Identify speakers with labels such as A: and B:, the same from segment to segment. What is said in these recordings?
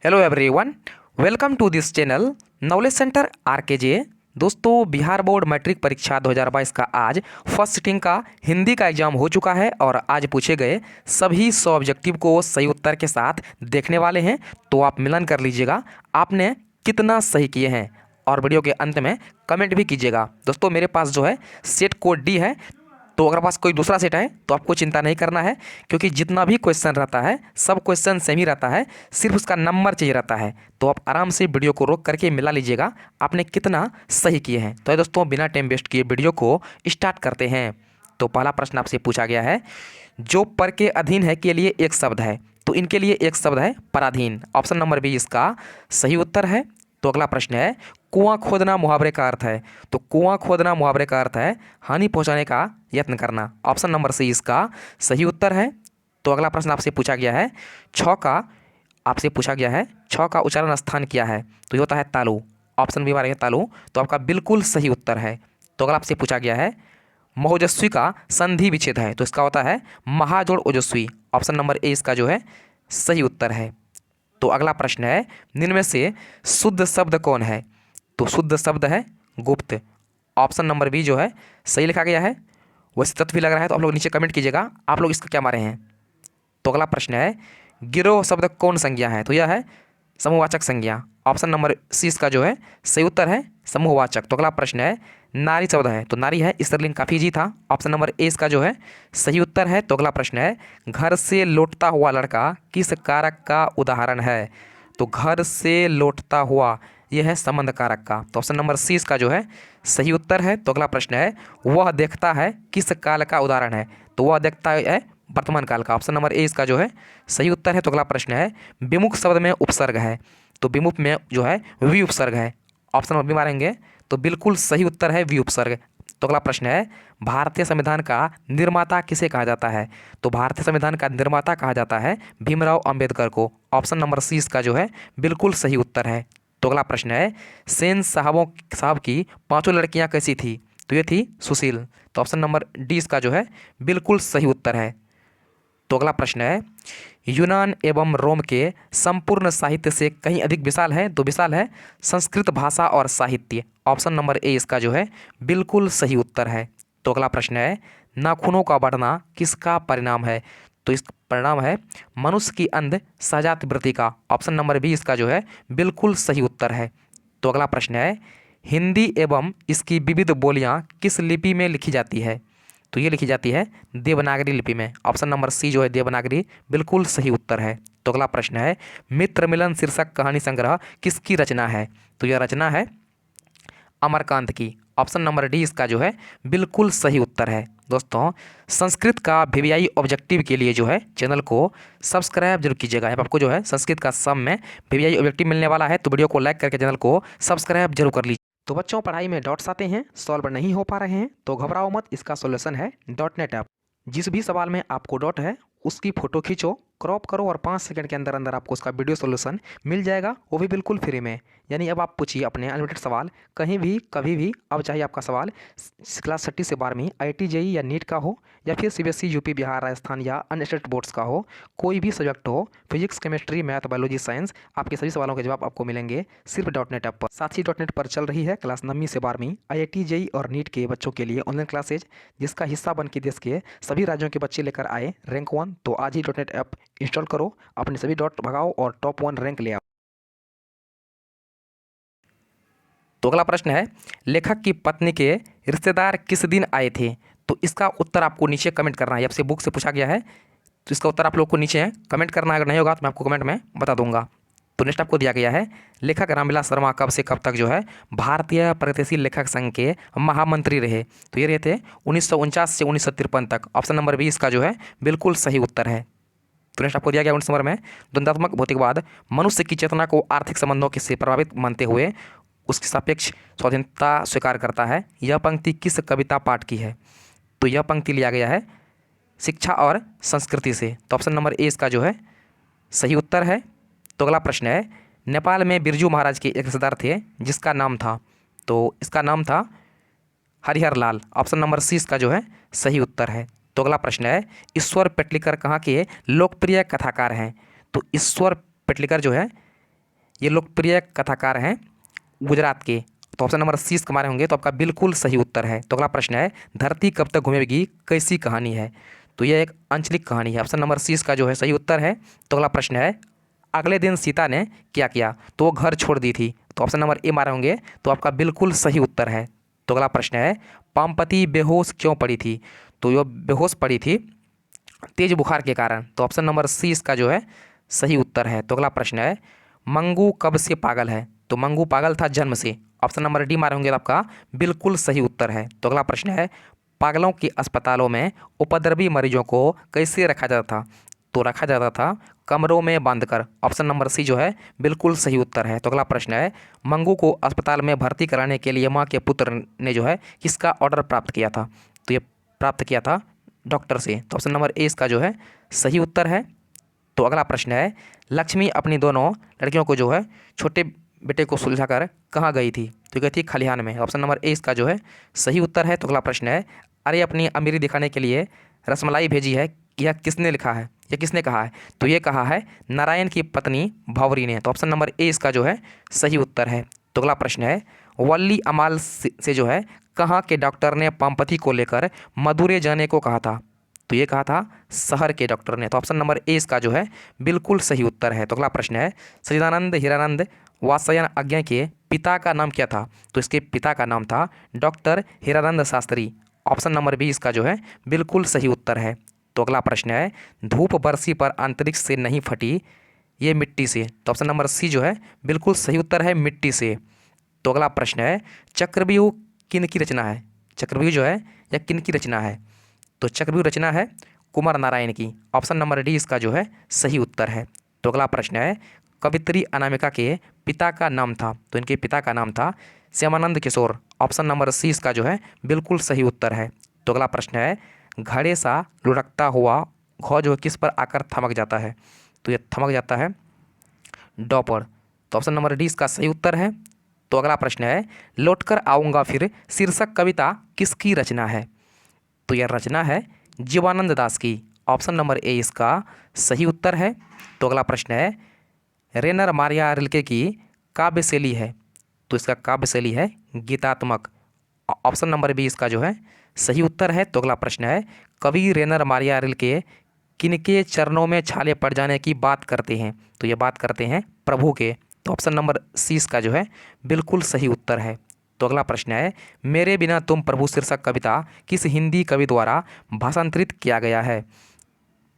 A: Hello everyone, welcome to this channel knowledge center RKJ. दोस्तों, Bihar board matric परीक्षा 2022 का आज फर्स्ट सिटिंग का हिंदी का एग्जाम हो चुका है और आज पूछे गए सभी 100 ऑब्जेक्टिव को सही उत्तर के साथ देखने वाले हैं। तो आप मिलन कर लीजिएगा आपने कितना सही किए हैं और वीडियो के अंत में कमेंट भी कीजिएगा। दोस्तों, मेरे पास जो है सेट कोड डी है, तो अगर पास कोई दूसरा सेट है तो आपको चिंता नहीं करना है, क्योंकि जितना भी क्वेश्चन रहता है सब क्वेश्चन सेम ही रहता है, सिर्फ उसका नंबर चाहिए रहता है। तो आप आराम से वीडियो को रोक करके मिला लीजिएगा आपने कितना सही किए हैं। तो दोस्तों, बिना टाइम वेस्ट किए वीडियो को स्टार्ट करते हैं। तो पहला प्रश्न आपसे पूछा गया है, जो पर के अधीन है के लिए एक शब्द है, तो इनके लिए एक शब्द है पराधीन। ऑप्शन नंबर बी इसका सही उत्तर है। तो अगला प्रश्न है, कुआं खोदना मुहावरे का अर्थ है, तो कुआं खोदना मुहावरे का अर्थ है हानि पहुंचाने का यत्न करना। ऑप्शन नंबर सी इसका सही उत्तर है। तो अगला प्रश्न आपसे पूछा गया है, छ का उच्चारण स्थान क्या है, तो ये होता है तालु। ऑप्शन बी हमारे तालु, तो आपका बिल्कुल सही उत्तर है। तो अगला आपसे पूछा गया है, महोजस्वी का संधि विच्छेद है, तो इसका होता है महाजोड़ ओजस्वी। ऑप्शन नंबर ए इसका जो है सही उत्तर है। तो अगला प्रश्न है, निम्न में से शुद्ध शब्द कौन है, तो शुद्ध शब्द है गुप्त। ऑप्शन नंबर बी जो है सही लिखा गया है। वैसे तत्व भी लग रहा है तो आप लोग नीचे कमेंट कीजिएगा आप लोग इसका क्या मारे हैं। तो अगला प्रश्न है, गिरोह शब्द कौन संज्ञा है, तो यह है समूहवाचक संज्ञा। ऑप्शन नंबर सी इसका जो है सही उत्तर है समूहवाचक। तो अगला प्रश्न है, नारी शब्द है, तो नारी है स्त्रीलिंग काफी जी था। ऑप्शन नंबर ए इसका जो है सही उत्तर है। तो अगला प्रश्न है, घर से लौटता हुआ लड़का किस कारक का उदाहरण है, तो घर से लौटता हुआ यह है संबंध कारक का। तो ऑप्शन नंबर सी इसका जो है सही उत्तर है। तो अगला प्रश्न है, वह देखता है किस काल का उदाहरण है, तो वह देखता है वर्तमान काल का। ऑप्शन नंबर ए इसका जो है सही उत्तर है। तो अगला प्रश्न है, विमुख शब्द में उपसर्ग है, तो विमुख में जो है वि उपसर्ग है। ऑप्शन नंबर बी मारेंगे तो बिल्कुल सही उत्तर है वि उपसर्ग। तो अगला प्रश्न है, भारतीय संविधान का निर्माता किसे कहा जाता है, तो भारतीय संविधान का निर्माता कहा जाता है भीमराव अंबेडकर को। ऑप्शन नंबर सी इसका जो है बिल्कुल सही उत्तर है। तो अगला प्रश्न है, सेन साहब की पांचों लड़कियां कैसी थी, तो ये थी सुशील। तो ऑप्शन नंबर डी इसका जो है बिल्कुल सही उत्तर है। तो अगला प्रश्न है, यूनान एवं रोम के संपूर्ण साहित्य से कहीं अधिक विशाल है, तो विशाल है संस्कृत भाषा और साहित्य। ऑप्शन नंबर ए इसका जो है बिल्कुल सही उत्तर है। तो अगला प्रश्न है, नाखूनों का बढ़ना किसका परिणाम है, तो इसका परिणाम है मनुष्य की अंध सहजात वृत्ति का। ऑप्शन नंबर बी इसका जो है बिल्कुल सही उत्तर है। तो अगला प्रश्न है, हिंदी एवं इसकी विविध बोलियां किस लिपि में लिखी जाती है, तो ये लिखी जाती है देवनागरी लिपि में। ऑप्शन नंबर सी जो है देवनागरी बिल्कुल सही उत्तर है। तो अगला प्रश्न है, मित्र मिलन शीर्षक कहानी संग्रह किसकी रचना है, तो यह रचना है अमरकांत की। ऑप्शन नंबर डी इसका जो है बिल्कुल सही उत्तर है। दोस्तों, संस्कृत का वीवीआई ऑब्जेक्टिव के लिए जो है चैनल को सब्सक्राइब जरूर कीजिएगा। अब आपको जो है संस्कृत का सम में वीवीआई ऑब्जेक्टिव मिलने वाला है, तो वीडियो को लाइक करके चैनल को सब्सक्राइब जरूर कर लीजिए। तो बच्चों, पढ़ाई में डॉट्स आते हैं, सॉल्व नहीं हो पा रहे हैं, तो घबराओ मत, इसका सॉल्यूशन है डॉट नेट ऐप। जिस भी सवाल में आपको डॉट है उसकी फ़ोटो खींचो, क्रॉप करो और 5 सेकंड के अंदर अंदर आपको उसका वीडियो सॉल्यूशन मिल जाएगा, वो भी बिल्कुल फ्री में। यानी अब आप पूछिए अपने अनलिमिटेड सवाल कहीं भी कभी भी। अब चाहे आपका सवाल क्लास 6 से 12वीं IIT JEE या नीट का हो, या फिर CBSE यूपी बिहार राजस्थान या अन्य स्टेट बोर्ड्स का हो, कोई भी सब्जेक्ट हो, physics chemistry math biology science, आपके सभी सवालों के जवाब आपको मिलेंगे सिर्फ डॉट नेट ऐप पर। साथ ही डॉट नेट पर चल रही है क्लास 9वीं से 12वीं IIT JEE और नीट के बच्चों के लिए ऑनलाइन क्लासेज, जिसका हिस्सा बन के देश के सभी राज्यों के बच्चे लेकर आए रैंक 1। तो आज ही डॉट नेट ऐप इंस्टॉल करो, अपने सभी डॉट भगाओ और टॉप 1 रैंक ले आओ। तो अगला प्रश्न है, लेखक की पत्नी के रिश्तेदार किस दिन आए थे, तो इसका उत्तर आपको नीचे कमेंट करना है। आपसे बुक से पूछा गया है, तो इसका उत्तर आप लोग को नीचे कमेंट करना है। अगर नहीं होगा तो मैं आपको कमेंट में बता दूंगा। तो नेक्स्ट आपको दिया गया है, लेखक रामविलास शर्मा कब से कब तक जो है भारतीय प्रगतिशील लेखक संघ के महामंत्री रहे, तो ये रहे थे 1949 से 1953 तक। ऑप्शन नंबर बी इसका जो है बिल्कुल सही उत्तर है। तो नेक्स्ट आपको दिया गया 19 नंबर में, द्वंद्वात्मक भौतिकवाद मनुष्य की चेतना को आर्थिक संबंधों के से प्रभावित मानते हुए उसकी सापेक्ष स्वाधीनता स्वीकार करता है। यह पंक्ति किस कविता पाठ की है, तो यह पंक्ति लिया गया है शिक्षा और संस्कृति से। तो ऑप्शन नंबर ए इसका जो है सही उत्तर है। तो अगला प्रश्न है, नेपाल में बिरजू महाराज के एक रिश्तेदार थे जिसका नाम था, तो इसका नाम था हरिहर लाल। ऑप्शन नंबर सी इसका जो है सही उत्तर है। तो अगला प्रश्न है, ईश्वर पेटलिकर कहाँ के लोकप्रिय कथाकार हैं, तो ईश्वर पेटलिकर जो है ये लोकप्रिय कथाकार हैं गुजरात के। तो ऑप्शन नंबर सी इसके हमारे होंगे तो आपका बिल्कुल सही उत्तर है। तो अगला प्रश्न है धरती कब तक घूमेगी कैसी कहानी है। तो यह एक आंचलिक कहानी है। ऑप्शन नंबर सी इसका जो है सही उत्तर है। तो अगला प्रश्न है अगले दिन सीता ने क्या किया तो वो घर छोड़ दी थी। तो ऑप्शन नंबर ए मारे होंगे तो आपका बिल्कुल सही उत्तर है। तो अगला प्रश्न है पामपति बेहोश क्यों पड़ी थी। तो यह बेहोश पड़ी थी तेज बुखार के कारण। तो ऑप्शन नंबर सी इसका जो है सही उत्तर है। तो अगला प्रश्न है मंगू कब से पागल है। तो मंगू पागल था जन्म से। ऑप्शन नंबर डी मारे होंगे तो आपका बिल्कुल सही उत्तर है। तो अगला प्रश्न है पागलों के अस्पतालों में उपद्रवी मरीजों को कैसे रखा जाता था। तो रखा जाता था कमरों में बांधकर। ऑप्शन नंबर सी जो है बिल्कुल सही उत्तर है। तो अगला प्रश्न है मंगू को अस्पताल में भर्ती कराने के लिए माँ के पुत्र ने जो है किसका ऑर्डर प्राप्त किया था। तो ये प्राप्त किया था डॉक्टर से। तो ऑप्शन नंबर ए इसका जो है सही उत्तर है। तो अगला प्रश्न है लक्ष्मी अपनी दोनों लड़कियों को जो है छोटे बेटे को सुलझाकर कहाँ गई थी। तो गई थी खलिहान में। ऑप्शन नंबर ए इसका जो है सही उत्तर है। तो अगला प्रश्न है अरे अपनी अमीरी दिखाने के लिए रसमलाई भेजी है यह किसने लिखा है या किसने कहा है। तो ये कहा है नारायण की पत्नी भंवरी ने। तो ऑप्शन नंबर ए इसका जो है सही उत्तर है। तो अगला प्रश्न है वल्ली अमाल से जो है कहाँ के डॉक्टर ने पामपति को लेकर मदुरै जाने को कहा था। तो ये कहा था शहर के डॉक्टर ने। तो ऑप्शन नंबर ए इसका जो है बिल्कुल सही उत्तर है। तो अगला प्रश्न है सच्चिदानंद हीरानंद वात्स्यायन आज्ञा के पिता का नाम क्या था। तो इसके पिता का नाम था doctor Hiranand Shastri. Option number B इसका जो है बिल्कुल सही उत्तर है। तो अगला प्रश्न है धूप बरसी पर अंतरिक्ष से नहीं फटी ये मिट्टी से। तो ऑप्शन नंबर सी जो है बिल्कुल सही उत्तर है मिट्टी से। तो अगला प्रश्न है चक्रव्यूह किन की रचना है। चक्रव्यूह जो है यह किन की रचना है। तो चक्रव्यूह रचना है कुमार नारायण की। ऑप्शन नंबर डी इसका जो है सही उत्तर है। तो अगला प्रश्न है कवित्री अनामिका के पिता का नाम था। तो इनके पिता का नाम था श्यामानंद किशोर। ऑप्शन नंबर सी इसका जो है बिल्कुल सही उत्तर है। तो अगला प्रश्न है घड़े सा लुढ़कता हुआ घौ जो है किस पर आकर थमक जाता है। तो ये थमक जाता है डॉ पर। तो ऑप्शन नंबर डी इसका सही उत्तर है। तो अगला प्रश्न है लौटकर आऊँगा फिर शीर्षक कविता किसकी रचना है। तो यह रचना है जीवानंद दास की। ऑप्शन नंबर ए इसका सही उत्तर है। तो अगला प्रश्न है रेनर मारिया रिल्के की काव्य शैली है। तो इसका काव्य शैली है गीतात्मक। ऑप्शन नंबर बी इसका जो है सही उत्तर है। तो अगला प्रश्न है कवि रेनर मारिया रिल्के किनके चरणों में छाले पड़ जाने की बात करते हैं। तो ये बात करते हैं प्रभु के। तो ऑप्शन नंबर सी इसका जो है बिल्कुल सही उत्तर है। तो अगला प्रश्न है मेरे बिना तुम प्रभु शीर्षक कविता किस हिंदी कवि द्वारा भाषांतरित किया गया है।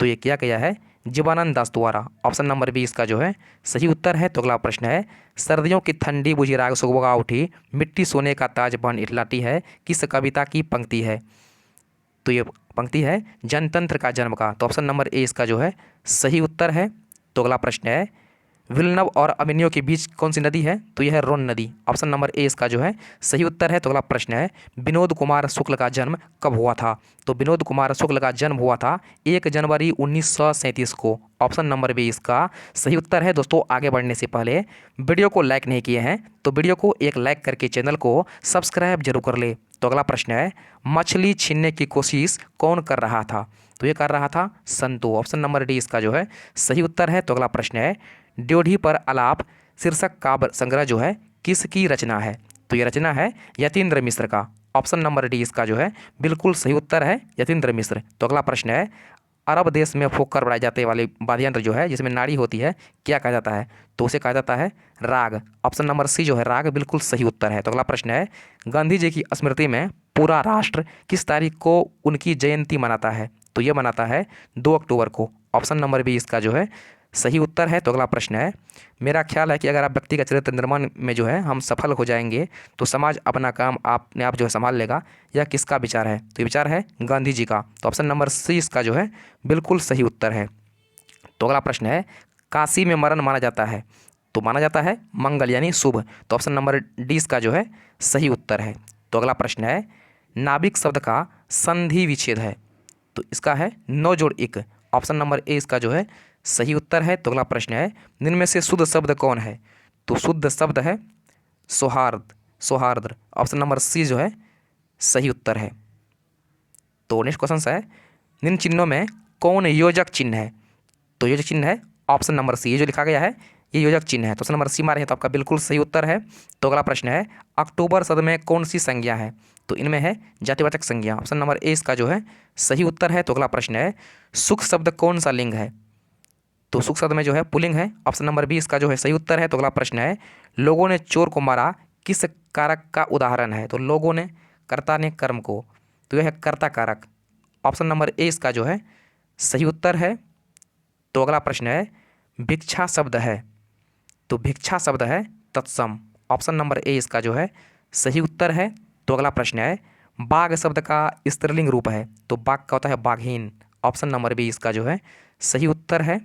A: तो ये किया गया है जीवानंद दास द्वारा। ऑप्शन नंबर बी इसका जो है सही उत्तर है। तो अगला प्रश्न है सर्दियों की ठंडी बुझी राग सुबह उठी मिट्टी सोने का ताज बन इठलाती है किस कविता की पंक्ति है। तो ये पंक्ति है जनतंत्र का जन्म का। तो ऑप्शन नंबर ए इसका जो है सही उत्तर है। तो अगला प्रश्न है विल्नव और अभिनयो के बीच कौन सी नदी है। तो यह है रोन नदी। ऑप्शन नंबर ए इसका जो है सही उत्तर है। तो अगला प्रश्न है विनोद कुमार शुक्ल का जन्म कब हुआ था। तो विनोद कुमार शुक्ल का जन्म हुआ था 1 जनवरी 1937 को। ऑप्शन नंबर बी इसका सही उत्तर है। दोस्तों आगे बढ़ने से पहले वीडियो को लाइक नहीं किए हैं तो वीडियो को एक लाइक करके चैनल को सब्सक्राइब जरूर कर ले। तो अगला प्रश्न है मछली छीनने की कोशिश कौन कर रहा था। तो ये कर रहा था संतु। ऑप्शन नंबर डी इसका जो है सही उत्तर है। तो अगला प्रश्न है ड्योढ़ी पर आलाप शीर्षक काव्य संग्रह जो है किसकी रचना है। तो ये रचना है यतीन्द्र मिश्र का। ऑप्शन नंबर डी इसका जो है बिल्कुल सही उत्तर है यतीन्द्र मिश्र। तो अगला प्रश्न है अरब देश में फूंक कर बढ़ाए जाते वाले वाद्य यंत्र जो है जिसमें नाड़ी होती है क्या कहा जाता है। तो उसे कहा जाता है राग। ऑप्शन नंबर सी जो है राग बिल्कुल सही उत्तर है। तो अगला प्रश्न है गांधी जी की स्मृति में पूरा राष्ट्र किस तारीख को उनकी जयंती मनाता है। तो ये मनाता है 2 अक्टूबर को। ऑप्शन नंबर बी इसका जो है सही उत्तर है। तो अगला प्रश्न है मेरा ख्याल है कि अगर आप व्यक्तिगत चरित्र निर्माण में जो है हम सफल हो जाएंगे तो समाज अपना काम अपने आप जो है संभाल लेगा। यह किसका विचार है। तो ये विचार है गांधी जी का। तो ऑप्शन नंबर सी इसका जो है बिल्कुल सही उत्तर है। तो अगला प्रश्न है काशी में मरण माना जाता है। तो माना जाता है मंगल यानी शुभ। तो ऑप्शन नंबर डी इसका जो है सही उत्तर है। तो अगला प्रश्न है नाभिक शब्द का संधि विच्छेद है। तो इसका है 9 जोड़ 1। ऑप्शन नंबर ए इसका जो है सही उत्तर है। तो अगला प्रश्न है निम्न में से शुद्ध शब्द कौन है। तो शुद्ध शब्द है सौहार्द सौहार्द। ऑप्शन नंबर सी जो है सही उत्तर है। तो नेक्स्ट क्वेश्चन है निम्न चिन्हों में कौन योजक चिन्ह है। तो योजक चिन्ह है ऑप्शन नंबर सी। ये जो लिखा गया है ये योजक चिन्ह है। तो ऑप्शन नंबर सी मारे हैं तो आपका बिल्कुल सही उत्तर है। तो अगला प्रश्न है अक्टूबर शब्द में कौन सी संज्ञा है? तो इनमें है जातिवाचक संज्ञा। ऑप्शन नंबर ए इसका जो है सही उत्तर है। तो अगला प्रश्न है सुख शब्द कौन सा लिंग है? तो सुख शब्द में जो है पुल्लिंग है। ऑप्शन नंबर बी इसका जो है सही उत्तर है। तो अगला प्रश्न है लोगों ने चोर को मारा किस कारक का उदाहरण है? तो लोगों ने, कर्ता ने, कर्म को, तो यह है कर्ता कारक। ऑप्शन नंबर ए इसका जो है सही उत्तर है। तो अगला प्रश्न है भिक्षा शब्द है, तो भिक्षा शब्द है तत्सम। ऑप्शन नंबर ए इसका जो है सही उत्तर है। तो अगला प्रश्न है बाघ शब्द का स्त्रीलिंग रूप है, तो बाघ का होता है बाघीन। ऑप्शन नंबर बी इसका जो है सही उत्तर है।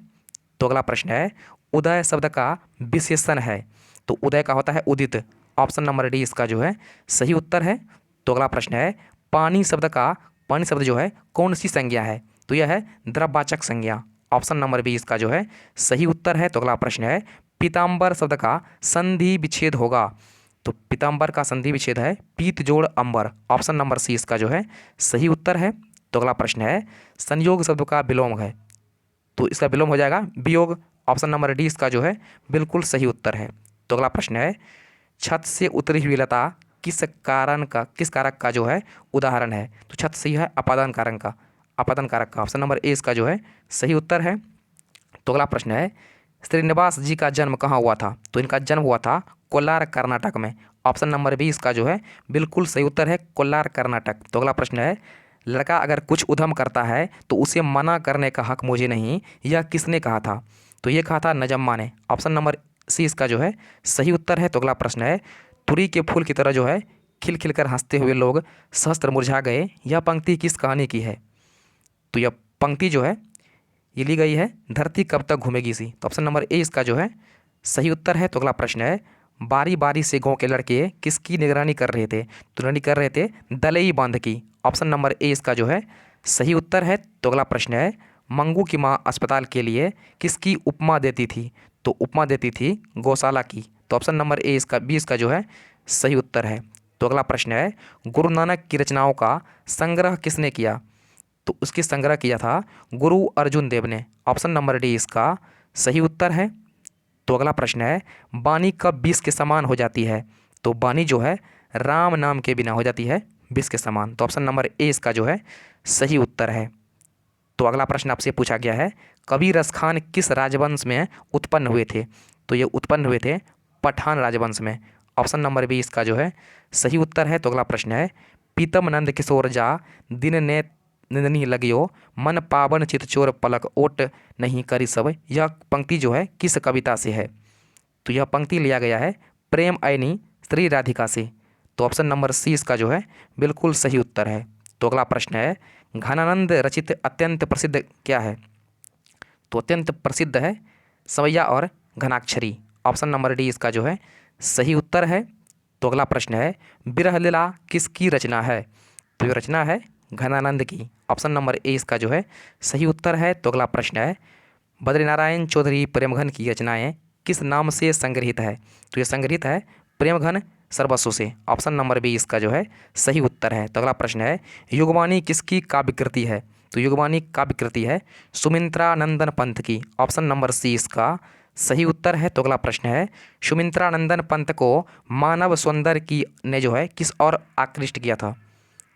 A: तो अगला प्रश्न है उदय शब्द का विशेषण है, तो उदय का होता है उदित। ऑप्शन नंबर डी इसका जो है सही उत्तर है। तो अगला प्रश्न है पानी शब्द जो है कौन सी संज्ञा है? तो यह है द्रववाचक संज्ञा। ऑप्शन नंबर बी इसका जो है सही उत्तर है। तो अगला प्रश्न है पीताम्बर शब्द का संधि विच्छेद होगा, तो पीताम्बर का संधि विच्छेद है पीत जोड़ अंबर। ऑप्शन नंबर सी इसका जो है सही उत्तर है। तो अगला प्रश्न है संयोग शब्द का विलोम है, तो इसका विलोम हो जाएगा वियोग। ऑप्शन नंबर डी इसका जो है बिल्कुल सही उत्तर है। तो अगला प्रश्न है छत से उतरी हुई लता किस कारक का जो है उदाहरण है? तो छत से ही है अपादान कारक का। ऑप्शन नंबर ए इसका जो है सही उत्तर है। तो अगला प्रश्न है श्रीनिवास जी का जन्म कहाँ हुआ था? तो इनका जन्म हुआ था कोलार कर्नाटक में। ऑप्शन नंबर बी इसका जो है बिल्कुल सही उत्तर है, कोलार कर्नाटक। तो अगला प्रश्न है लड़का अगर कुछ उद्यम करता है तो उसे मना करने का हक मुझे नहीं, यह किसने कहा था? तो ये कहा था नजम्मा ने। ऑप्शन नंबर सी इसका जो है सही उत्तर है। तो अगला प्रश्न है तुरी के फूल की तरह जो है खिल खिल कर हंसते हुए लोग सहस्त्र मुरझा गए, यह पंक्ति किस कहानी की है? तो यह पंक्ति जो है ये ली गई है धरती कब तक घूमेगी सी। तो ऑप्शन नंबर ए इसका जो है सही उत्तर है। तो अगला प्रश्न है बारी बारी से गाँव के लड़के किसकी निगरानी कर रहे थे? तो निगरानी कर रहे थे दलई बांध की। ऑप्शन नंबर ए इसका जो है सही उत्तर है। तो अगला प्रश्न है मंगू की माँ अस्पताल के लिए किसकी उपमा देती थी? तो उपमा देती थी गौशाला की। तो ऑप्शन नंबर ए इसका बी इसका जो है सही उत्तर है। तो अगला प्रश्न है गुरु नानक की रचनाओं का संग्रह किसने किया? तो उसकी संग्रह किया था गुरु अर्जुन देव ने। ऑप्शन नंबर डी इसका सही उत्तर है। तो अगला प्रश्न है वाणी कब विष के समान हो जाती है? तो वाणी जो है राम नाम के बिना हो जाती है विष के समान। तो ऑप्शन नंबर ए इसका जो है सही उत्तर है। तो अगला प्रश्न आपसे पूछा गया है कबीर रस खान किस राजवंश में उत्पन्न हुए थे? तो ये उत्पन्न हुए थे पठान राजवंश में। ऑप्शन नंबर बी इसका जो है सही उत्तर है। तो अगला प्रश्न है पीतम नंद किशोर जा दिन ने निंदनी लगियो मन पावन चित चोर पलक ओट नहीं करी सब, यह पंक्ति जो है किस कविता से है? तो यह पंक्ति लिया गया है प्रेम आयनी श्री राधिका से। तो ऑप्शन नंबर सी इसका जो है बिल्कुल सही उत्तर है। तो अगला प्रश्न है घनानंद रचित अत्यंत प्रसिद्ध क्या है? तो अत्यंत प्रसिद्ध है सवैया और घनाक्षरी। ऑप्शन नंबर डी इसका जो है सही उत्तर है। तो अगला प्रश्न है बिरह लीला किसकी रचना है? तो ये रचना है घनानंद की। ऑप्शन नंबर ए इसका जो है सही उत्तर है। तो अगला प्रश्न है बद्रीनारायण चौधरी प्रेमघन की रचनाएं किस नाम से संग्रहित है? तो ये संग्रहित है प्रेमघन सर्वस्व से। ऑप्शन नंबर बी इसका जो है सही उत्तर है। तो अगला प्रश्न है युगवाणी किसकी काव्यकृति है? तो युगवाणी काव्यकृति है सुमित्रा नंदन पंत की। ऑप्शन नंबर सी इसका सही उत्तर है। तो अगला प्रश्न है सुमित्रा नंदन पंत को मानव सौंदर्य की ने जो है किस और आकृष्ट किया था?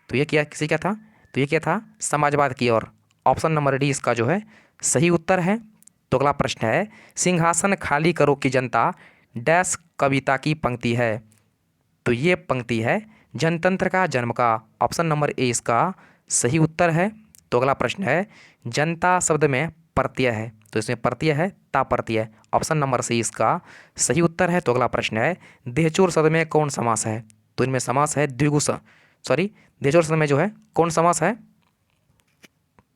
A: तो ये किसी क्या था? तो ये क्या था समाजवाद की ओर। ऑप्शन नंबर डी इसका जो है सही उत्तर है। तो अगला प्रश्न है सिंहासन खाली करो की जनता डैश कविता की पंक्ति है? तो ये पंक्ति है जनतंत्र का जन्म का। ऑप्शन नंबर ए इसका सही उत्तर है। तो अगला प्रश्न है जनता शब्द में प्रत्यय है, तो इसमें प्रत्यय है ताप्रत्यय। ऑप्शन नंबर सी इसका सही उत्तर है। तो अगला प्रश्न है देहचोर शब्द में कौन समास है? तो इनमें समास है देहचोर शब्द में जो है कौन समास है?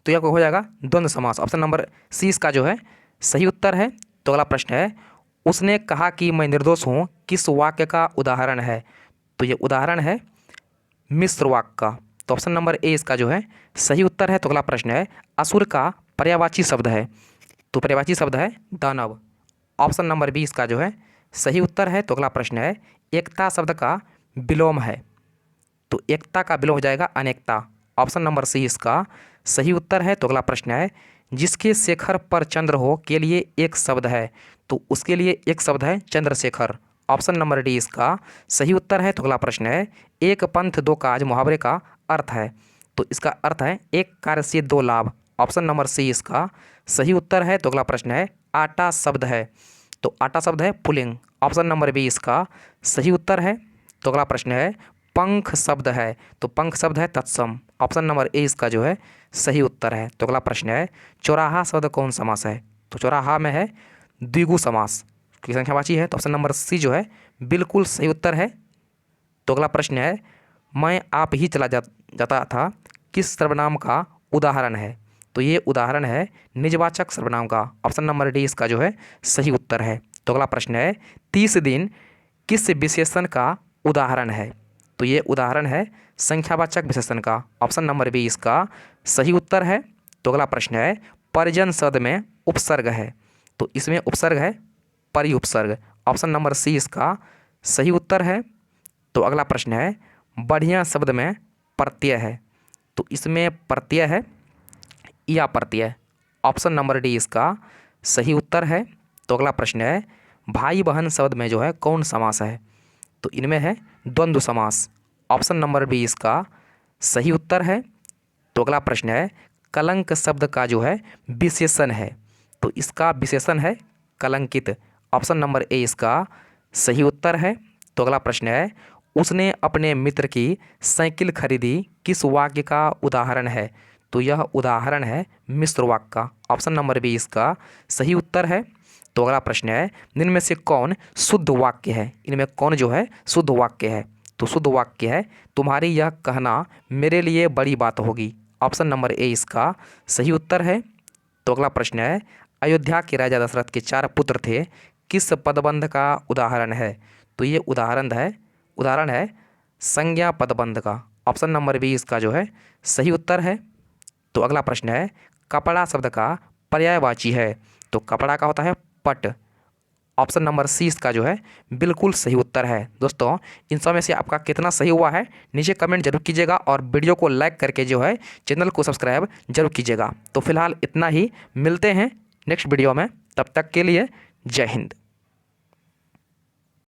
A: तो यह हो जाएगा द्वंद्व समास। ऑप्शन नंबर सी इसका जो है सही उत्तर है। तो अगला प्रश्न है उसने कहा कि मैं निर्दोष हूँ किस वाक्य का उदाहरण है? तो ये उदाहरण है मिश्र वाक्य का। तो ऑप्शन नंबर ए इसका जो है सही उत्तर है। तो अगला प्रश्न है असुर का पर्यायवाची शब्द है? तो पर्यायवाची शब्द है दानव। ऑप्शन नंबर बी इसका जो है सही उत्तर है। तो अगला प्रश्न है एकता शब्द का विलोम है? तो एकता का विलोम हो जाएगा अनेकता। ऑप्शन नंबर सी इसका सही उत्तर है। तो अगला प्रश्न है जिसके शेखर पर चंद्र हो के लिए एक शब्द है? तो उसके लिए एक शब्द है चंद्रशेखर। ऑप्शन नंबर डी इसका सही उत्तर है। तो अगला प्रश्न है, एक पंथ दो काज मुहावरे का अर्थ है। तो इसका अर्थ है एक कार्य से दो लाभ। ऑप्शन नंबर सी इसका सही उत्तर है। तो अगला प्रश्न है, आटा शब्द है। तो आटा शब्द है पुल्लिंग। ऑप्शन नंबर बी इसका सही उत्तर है। तो अगला प्रश्न है, पंख शब्द है। तो पंख शब्द है तत्सम। ऑप्शन नंबर ए इसका जो है सही उत्तर है। तो अगला प्रश्न है, चौराहा शब्द कौन समास है। तो चौराहा में है द्विगु समास की संख्यावाची है। तो ऑप्शन नंबर सी जो है बिल्कुल सही उत्तर है। तो अगला प्रश्न है, मैं आप ही चला जाता था किस सर्वनाम का उदाहरण है। तो ये उदाहरण है निजवाचक सर्वनाम का। ऑप्शन नंबर डी इसका जो है सही उत्तर है। तो अगला प्रश्न है, 30 दिन किस विशेषण का उदाहरण है। तो ये उदाहरण है संख्यावाचक विशेषण का। ऑप्शन नंबर बी इसका सही उत्तर है। तो अगला प्रश्न है, परिजन शब्द में उपसर्ग है। तो इसमें उपसर्ग है परि उपसर्ग। ऑप्शन नंबर सी इसका सही उत्तर है। तो अगला प्रश्न है, बढ़िया शब्द में प्रत्यय है। तो इसमें प्रत्यय है या प्रत्यय। ऑप्शन नंबर डी इसका सही उत्तर है। तो अगला प्रश्न है, भाई बहन शब्द में जो है कौन समास है। तो इनमें है द्वंद्व समास। ऑप्शन नंबर बी इसका सही उत्तर है। तो अगला प्रश्न है, कलंक शब्द का जो है विशेषण है। तो इसका विशेषण है कलंकित। ऑप्शन नंबर ए इसका सही उत्तर है। तो अगला प्रश्न है, उसने अपने मित्र की साइकिल खरीदी किस वाक्य का उदाहरण है। तो यह उदाहरण है मिश्र वाक्य का। ऑप्शन नंबर बी इसका सही उत्तर है। तो अगला प्रश्न है, इनमें से कौन शुद्ध वाक्य है। इनमें कौन जो है शुद्ध वाक्य है। तो शुद्ध वाक्य है, तुम्हारी यह कहना मेरे लिए बड़ी बात होगी। ऑप्शन नंबर ए इसका सही उत्तर है। तो अगला प्रश्न है, अयोध्या के राजा दशरथ के 4 पुत्र थे किस पदबंध का उदाहरण है। तो ये उदाहरण है संज्ञा पदबंध का। ऑप्शन नंबर बी इसका जो है सही उत्तर है। तो अगला प्रश्न है, कपड़ा शब्द का पर्यायवाची है। तो कपड़ा का होता है पट। ऑप्शन नंबर सी इसका जो है बिल्कुल सही उत्तर है। दोस्तों, इन सब में से आपका कितना सही हुआ है नीचे कमेंट जरूर कीजिएगा और वीडियो को लाइक करके जो है चैनल को सब्सक्राइब जरूर कीजिएगा। तो फिलहाल इतना ही, मिलते हैं नेक्स्ट वीडियो में। तब तक के लिए जय हिंद।